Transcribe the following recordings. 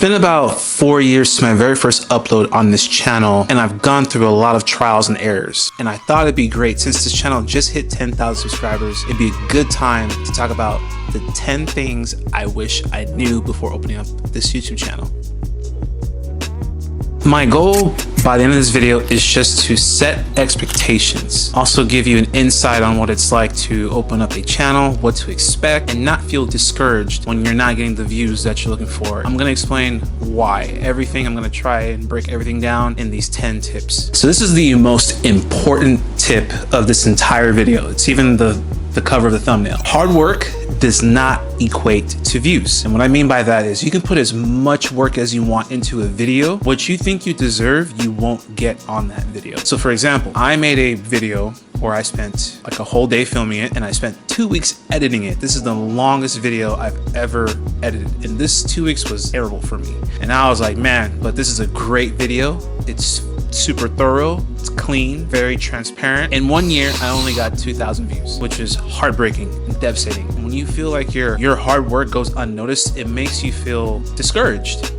been about 4 years since my very first upload on this channel, and I've gone through a lot of trials and errors. And I thought it'd be great, since this channel just hit 10,000 subscribers, it'd be a good time to talk about the 10 things I wish I knew before opening up this YouTube channel. My goal by the end of this video is just to set expectations, also give you an insight on what it's like to open up a channel, what to expect, and not feel discouraged when you're not getting the views that you're looking for. I'm going to explain why. I'm going to try and break everything down in these 10 tips. So this is the most important tip of this entire video. It's even the cover of the thumbnail. Hard work does not equate to views. And what I mean by that is you can put as much work as you want into a video. What you think you deserve, you won't get on that video. So for example, I made a video where I spent like a whole day filming it, and I spent 2 weeks editing it. This is the longest video I've ever edited, and this 2 weeks was terrible for me. And I was like, man, but this is a great video. It's super thorough, it's clean, very transparent. In 1 year, I only got 2,000 views, which is heartbreaking and devastating. When you feel like your hard work goes unnoticed, it makes you feel discouraged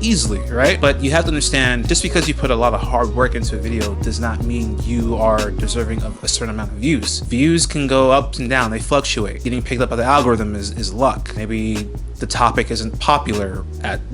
easily, right? But you have to understand, just because you put a lot of hard work into a video does not mean you are deserving of a certain amount of views. Views can go up and down, they fluctuate. Getting picked up by the algorithm is luck. Maybe the topic isn't popular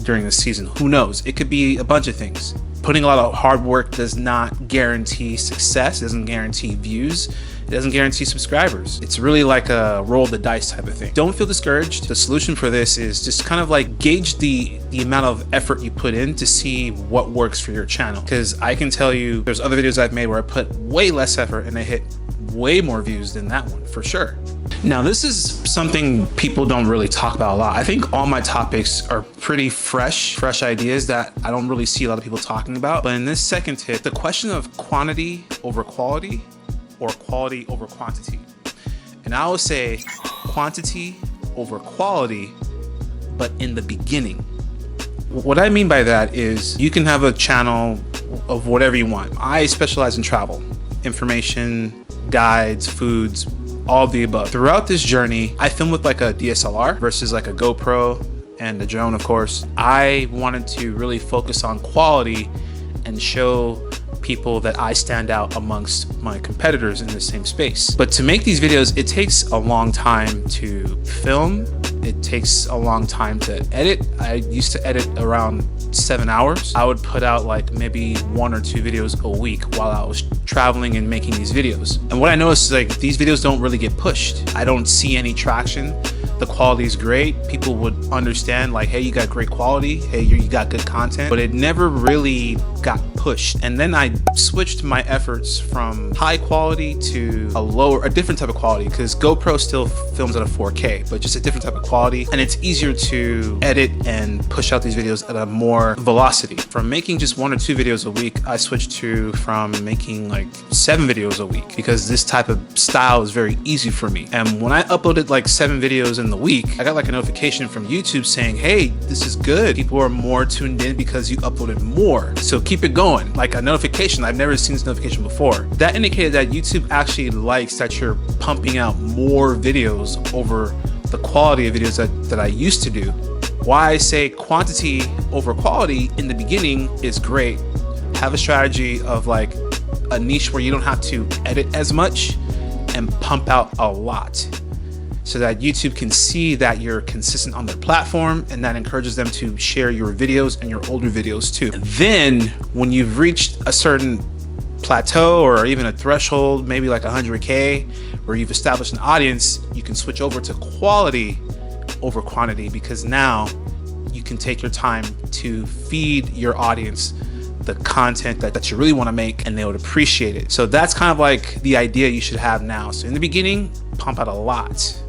during the season, who knows? It could be a bunch of things. Putting a lot of hard work does not guarantee success, it doesn't guarantee views, it doesn't guarantee subscribers. It's really like a roll the dice type of thing. Don't feel discouraged. The solution for this is just kind of like gauge the amount of effort you put in to see what works for your channel. Because I can tell you there's other videos I've made where I put way less effort and they hit way more views than that one, for sure. Now, this is something people don't really talk about a lot. I think all my topics are pretty fresh ideas that I don't really see a lot of people talking about. But in this second tip, the question of quantity over quality or quality over quantity. And I would say quantity over quality, but in the beginning. What I mean by that is you can have a channel of whatever you want. I specialize in travel, information, guides, foods, all of the above. Throughout this journey, I film with like a DSLR versus like a GoPro and a drone, of course. I wanted to really focus on quality and show people that I stand out amongst my competitors in the same space. But to make these videos, it takes a long time to film. It takes a long time to edit. I used to edit around 7 hours. I would put out like maybe 1 or 2 videos a week while I was traveling and making these videos. And what I noticed is like these videos don't really get pushed. I don't see any traction. The quality is great. People would understand like, hey, you got great quality. Hey, you got good content, but it never really got pushed. And then I switched my efforts from high quality to a different type of quality, because GoPro still films at a 4K, but just a different type of quality. And it's easier to edit and push out these videos at a more velocity. From making just 1 or 2 videos a week, I switched from making like 7 videos a week, because this type of style is very easy for me. And when I uploaded like 7 videos in the week, I got like a notification from YouTube saying, hey, this is good. People are more tuned in because you uploaded more. So keep it going. Like a notification. I've never seen this notification before. That indicated that YouTube actually likes that you're pumping out more videos over the quality of videos that I used to do. Why I say quantity over quality in the beginning is great. Have a strategy of like a niche where you don't have to edit as much and pump out a lot, so that YouTube can see that you're consistent on their platform, and that encourages them to share your videos and your older videos too. And then when you've reached a certain plateau or even a threshold, maybe like 100K, where you've established an audience, you can switch over to quality over quantity, because now you can take your time to feed your audience the content that you really want to make, and they would appreciate it. So that's kind of like the idea you should have now. So in the beginning, pump out a lot.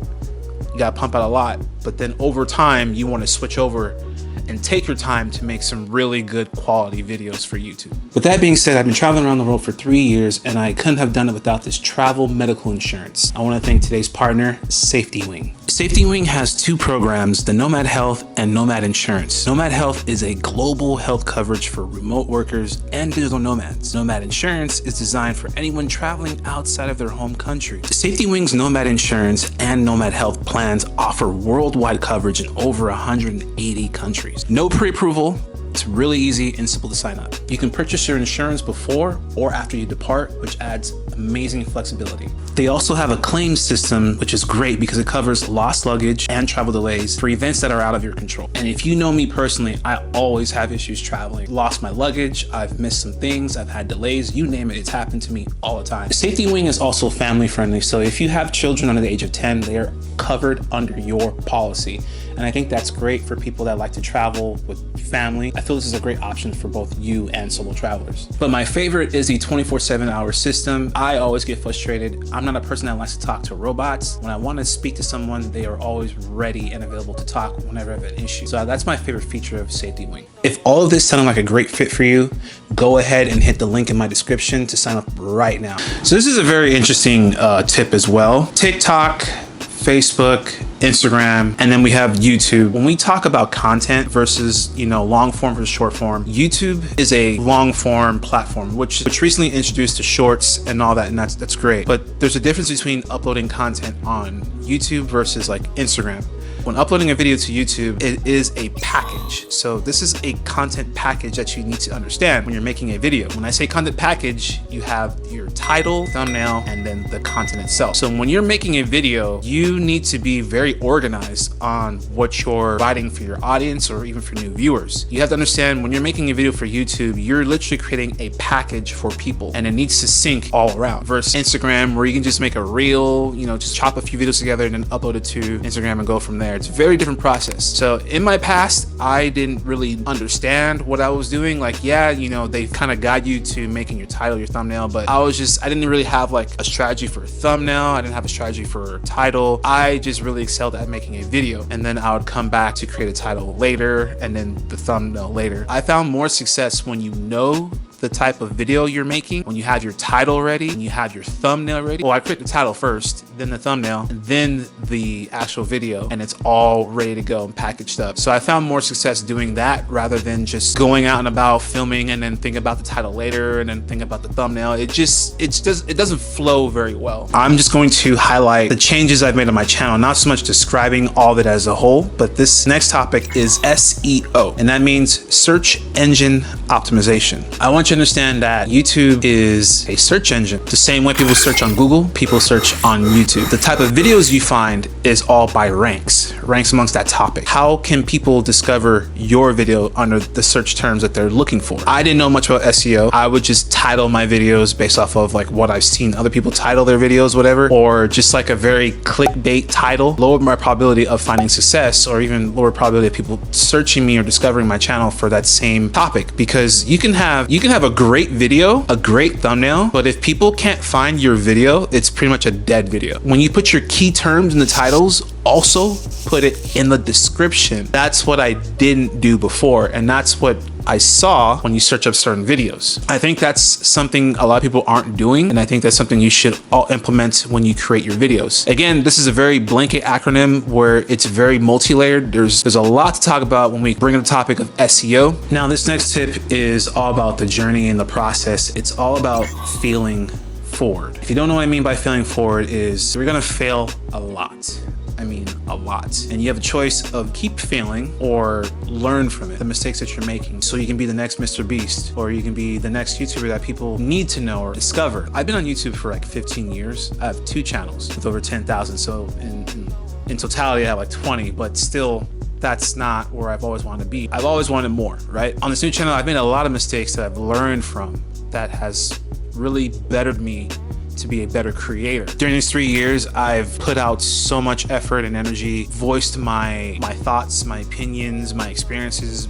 You gotta pump out a lot, but then over time, you want to switch over and take your time to make some really good quality videos for YouTube. With that being said, I've been traveling around the world for 3 years, and I couldn't have done it without this travel medical insurance. I want to thank today's partner, Safety Wing. Safety Wing has 2 programs, the Nomad Health and Nomad Insurance. Nomad Health is a global health coverage for remote workers and digital nomads. Nomad Insurance is designed for anyone traveling outside of their home country. Safety Wing's Nomad Insurance and Nomad Health plans offer worldwide coverage in over 180 countries. series. No pre-approval. It's really easy and simple to sign up. You can purchase your insurance before or after you depart, which adds amazing flexibility. They also have a claim system, which is great because it covers lost luggage and travel delays for events that are out of your control. And if you know me personally, I always have issues traveling. Lost my luggage, I've missed some things, I've had delays, you name it, it's happened to me all the time. Safety Wing is also family friendly, so if you have children under the age of 10, they are covered under your policy. And I think that's great for people that like to travel with family. I feel this is a great option for both you and solo travelers. But my favorite is the 24/7 hour system. I always get frustrated. I'm not a person that likes to talk to robots. When I want to speak to someone, they are always ready and available to talk whenever I have an issue. So that's my favorite feature of Safety Wing. If all of this sounded like a great fit for you, go ahead and hit the link in my description to sign up right now. So this is a very interesting tip as well. TikTok, Facebook, Instagram, and then we have YouTube. When we talk about content versus, long form versus short form, YouTube is a long form platform, which recently introduced the shorts and all that, and that's great. But there's a difference between uploading content on YouTube versus like Instagram. When uploading a video to YouTube, it is a package. So this is a content package that you need to understand when you're making a video. When I say content package, you have your title, thumbnail, and then the content itself. So when you're making a video, you need to be very organized on what you're providing for your audience or even for new viewers. You have to understand when you're making a video for YouTube, you're literally creating a package for people and it needs to sync all around versus Instagram where you can just make a reel, just chop a few videos together and then upload it to Instagram and go from there. It's a very different process. So in my past, I didn't really understand what I was doing. Like, they kind of guide you to making your title, your thumbnail, but I didn't really have like a strategy for a thumbnail. I didn't have a strategy for a title. I just really excelled at making a video. And then I would come back to create a title later and then the thumbnail later. I found more success when you know the type of video you're making, when you have your title ready and you have your thumbnail ready. Well, I create the title first, then the thumbnail, and then the actual video, and it's all ready to go and packaged up. So I found more success doing that rather than just going out and about filming and then think about the title later and then think about the thumbnail. It doesn't flow very well. I'm just going to highlight the changes I've made on my channel, not so much describing all of it as a whole, but this next topic is SEO, and that means search engine optimization. I want you to understand that YouTube is a search engine. The same way people search on Google, people search on YouTube. The type of videos you find is all by ranks amongst that topic. How can people discover your video under the search terms that they're looking for? I didn't know much about SEO. I would just title my videos based off of like what I've seen other people title their videos, whatever, or just like a very clickbait title, lowered my probability of finding success or even lower probability of people searching me or discovering my channel for that same topic. Because you can have a great video, a great thumbnail, but if people can't find your video, it's pretty much a dead video. When you put your key terms in the titles, also put it in the description. That's what I didn't do before, and that's what I saw when you search up certain videos. I think that's something a lot of people aren't doing, and I think that's something you should all implement when you create your videos. Again, this is a very blanket acronym where it's very multi-layered. There's a lot to talk about when we bring in the topic of SEO. Now, this next tip is all about the journey and the process. It's all about failing forward. If you don't know what I mean by failing forward is we're gonna fail a lot. I mean, a lot. And you have a choice of keep failing or learn from it, the mistakes that you're making, so you can be the next Mr. Beast, or you can be the next YouTuber that people need to know or discover. I've been on YouTube for like 15 years. I have 2 channels with over 10,000. So in totality, I have like 20, but still, that's not where I've always wanted to be. I've always wanted more, right? On this new channel, I've made a lot of mistakes that I've learned from that has really bettered me to be a better creator. During these 3 years, I've put out so much effort and energy, voiced my thoughts, my opinions, my experiences,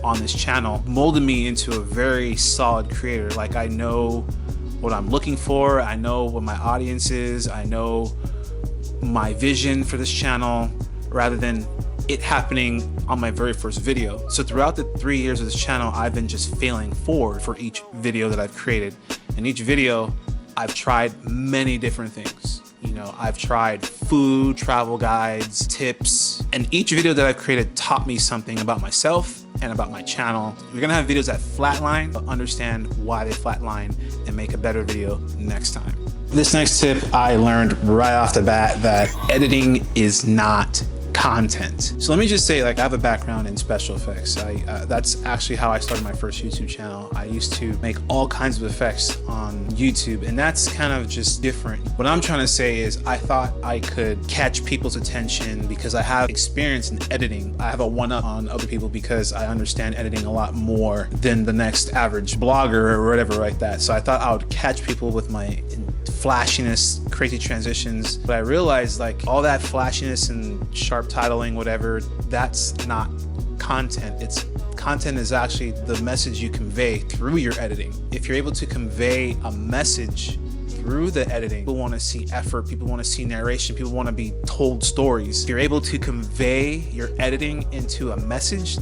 on this channel, molded me into a very solid creator. Like, I know what I'm looking for. I know what my audience is. I know my vision for this channel rather than it happening on my very first video. So throughout the 3 years of this channel, I've been just failing forward for each video that I've created. And each video, I've tried many different things. I've tried food, travel guides, tips, and each video that I've created taught me something about myself and about my channel. You're gonna have videos that flatline, but understand why they flatline and make a better video next time. This next tip, I learned right off the bat that editing is not content. So let me just say, like, I have a background in special effects. That's actually how I started my first YouTube channel. I used to make all kinds of effects on YouTube, and that's kind of just different. What I'm trying to say is I thought I could catch people's attention because I have experience in editing. I have a one-up on other people because I understand editing a lot more than the next average blogger or whatever like that. So I thought I would catch people with my flashiness, crazy transitions. But I realized, like, all that flashiness and sharp titling, whatever, that's not content. Content is actually the message you convey through your editing. If you're able to convey a message through the editing, people want to see effort, people want to see narration, people want to be told stories. If you're able to convey your editing into a message,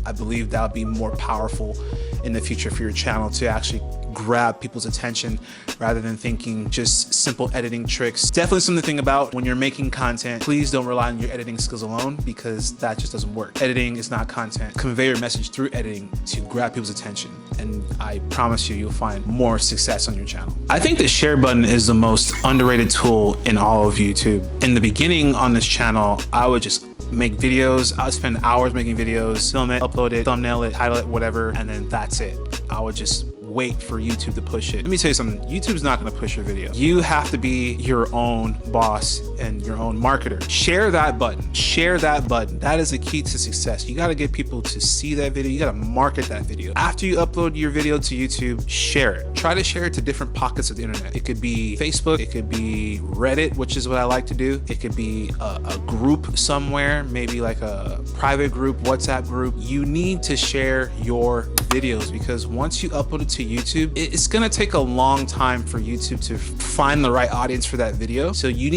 I believe that would be more powerful in the future for your channel to actually grab people's attention rather than thinking just simple editing tricks. Definitely something to think about when you're making content. Please don't rely on your editing skills alone, because that just doesn't work. Editing is not content. Convey your message through editing to grab people's attention, and I promise you, you'll find more success on your channel. I think the share button is the most underrated tool in all of YouTube. In the beginning on this channel, I would just make videos. I would spend hours making videos, film it, upload it, thumbnail it, title it, whatever, and then that's it. I would just wait for YouTube to push it. Let me tell you something, YouTube's not gonna push your video. You have to be your own boss and your own marketer. Share that button, share that button. That is the key to success. You gotta get people to see that video, you gotta market that video. After you upload your video to YouTube, share it. Try to share it to different pockets of the internet. It could be Facebook, it could be Reddit, which is what I like to do. It could be a group somewhere, maybe like a private group, WhatsApp group. You need to share your videos, because once you upload it to YouTube, it's gonna take a long time for YouTube to find the right audience for that video. So you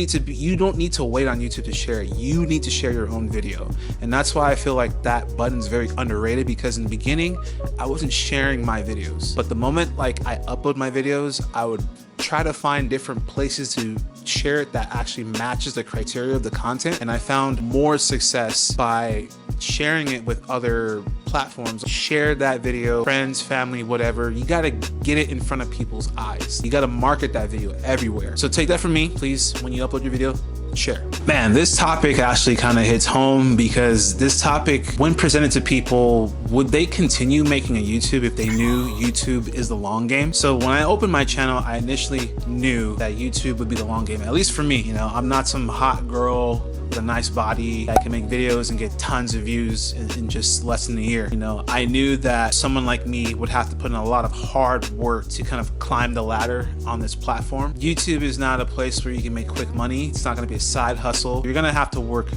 don't need to wait on YouTube to share it. You need to share your own video. And that's why I feel like that button's very underrated, because in the beginning, I wasn't sharing my videos. But the moment like I upload my videos, I would try to find different places to share it that actually matches the criteria of the content. And I found more success by sharing it with other platforms. Share that video, friends, family, whatever. You gotta get it in front of people's eyes. You gotta market that video everywhere. So take that from me, please. When you upload your video, share. Man, this topic actually kind of hits home, because this topic, when presented to people, would they continue making a YouTube if they knew YouTube is the long game? So when I opened my channel, I initially knew that YouTube would be the long game, at least for me. You know, I'm not some hot girl with a nice body that can make videos and get tons of views in just less than a year. You know, I knew that someone like me would have to put in a lot of hard work to kind of climb the ladder on this platform. YouTube is not a place where you can make quick money. It's not going to be a side hustle. You're going to have to work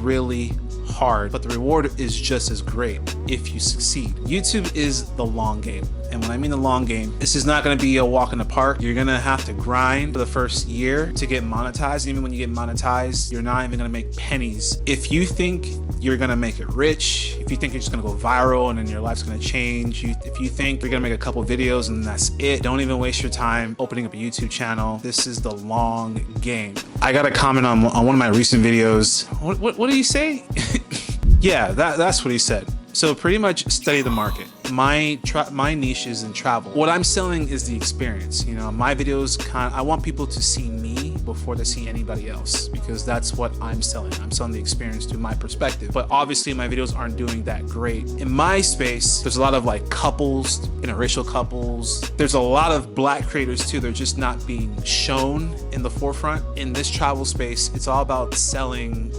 really hard, but the reward is just as great if you succeed. YouTube is the long game. And when I mean the long game, this is not going to be a walk in the park. You're going to have to grind for the first year to get monetized. Even when you get monetized, you're not even going to make pennies. If you think you're going to make it rich, if you think you're just going to go viral and then your life's going to change, if you think you're going to make a couple videos and that's it, don't even waste your time opening up a YouTube channel. This is the long game. I got a comment on one of my recent videos. What did he say? Yeah, that's what he said. So pretty much study the market. My niche is in travel. What I'm selling is the experience. You know, my videos I want people to see me before they see anybody else, because that's what I'm selling. I'm selling the experience through my perspective. But obviously my videos aren't doing that great. In my space, there's a lot of like couples, interracial couples. There's a lot of black creators too. They're just not being shown in the forefront. In this travel space, it's all about selling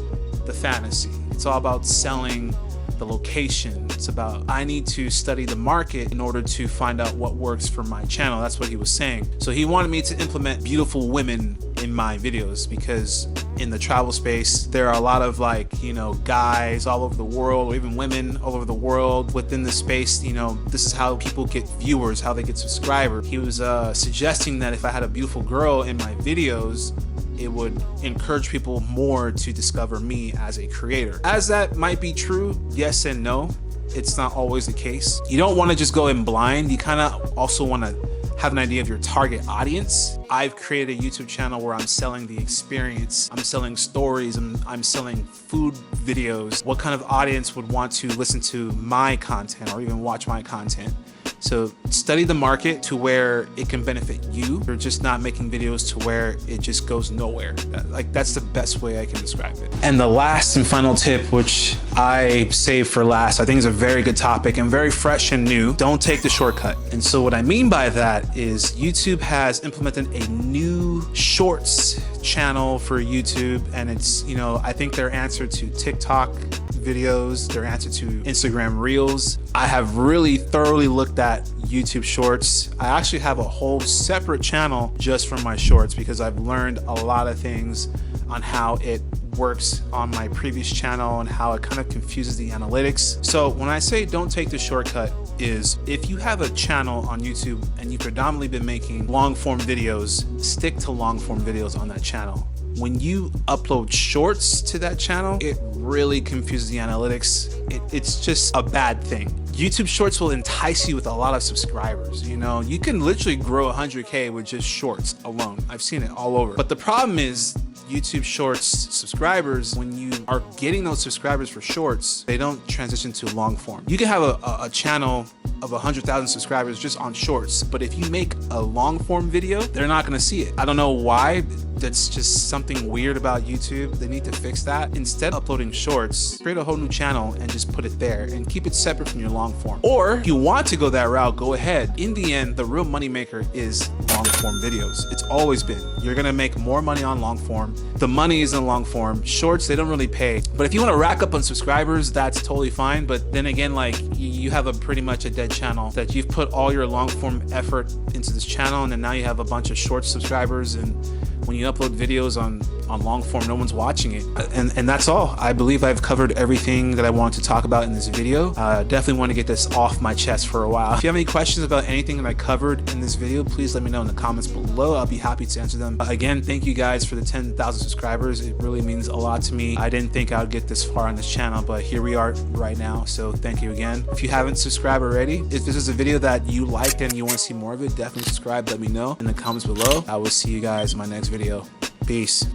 the fantasy. It's all about selling the location. It's about, I need to study the market in order to find out what works for my channel. That's what he was saying. So he wanted me to implement beautiful women in my videos, because in the travel space, there are a lot of like, you know, guys all over the world, or even women all over the world within the space. You know, this is how people get viewers, how they get subscribers. He was suggesting that if I had a beautiful girl in my videos, it would encourage people more to discover me as a creator. As that might be true, yes and no. It's not always the case. You don't want to just go in blind. You kind of also want to have an idea of your target audience. I've created a YouTube channel where I'm selling the experience. I'm selling stories, I'm selling food videos. What kind of audience would want to listen to my content or even watch my content? So study the market to where it can benefit you. You're just not making videos to where it just goes nowhere. Like, that's the best way I can describe it. And the last and final tip, which I saved for last, I think is a very good topic and very fresh and new. Don't take the shortcut. And so what I mean by that is YouTube has implemented a new shorts channel for YouTube, and it's, you know, I think their answer to TikTok videos, their answer to Instagram Reels. I have really thoroughly looked at YouTube Shorts. I actually have a whole separate channel just for my shorts because I've learned a lot of things on how it works on my previous channel and how it kind of confuses the analytics. So when I say don't take the shortcut, is if you have a channel on YouTube and you've predominantly been making long form videos, stick to long form videos on that channel. When you upload shorts to that channel, it really confuses the analytics. It's just a bad thing. YouTube Shorts will entice you with a lot of subscribers. You know, you can literally grow 100K with just shorts alone. I've seen it all over. But the problem is YouTube Shorts subscribers, when you are getting those subscribers for shorts, they don't transition to long form. You can have a channel of 100,000 subscribers just on shorts, but if you make a long form video, they're not gonna see it. I don't know why. That's just something weird about YouTube. They need to fix that. Instead of uploading shorts, create a whole new channel and just put it there and keep it separate from your long form. Or if you want to go that route, go ahead. In the end, the real moneymaker is long form videos. It's always been. You're gonna make more money on long form. The money is in long form. Shorts, they don't really pay. But if you wanna rack up on subscribers, that's totally fine. But then again, like, you have a pretty much a dead channel that you've put all your long form effort into this channel, and then now you have a bunch of short subscribers, and when you upload videos on long form, no one's watching it. And that's all. I believe I've covered everything that I wanted to talk about in this video. Definitely want to get this off my chest for a while. If you have any questions about anything that I covered in this video, please let me know in the comments below. I'll be happy to answer them. Again, thank you guys for the 10,000 subscribers. It really means a lot to me. I didn't think I would get this far on this channel, but here we are right now. So thank you again. If you haven't subscribed already, if this is a video that you liked and you want to see more of it, definitely subscribe. Let me know in the comments below. I will see you guys in my next video. Peace.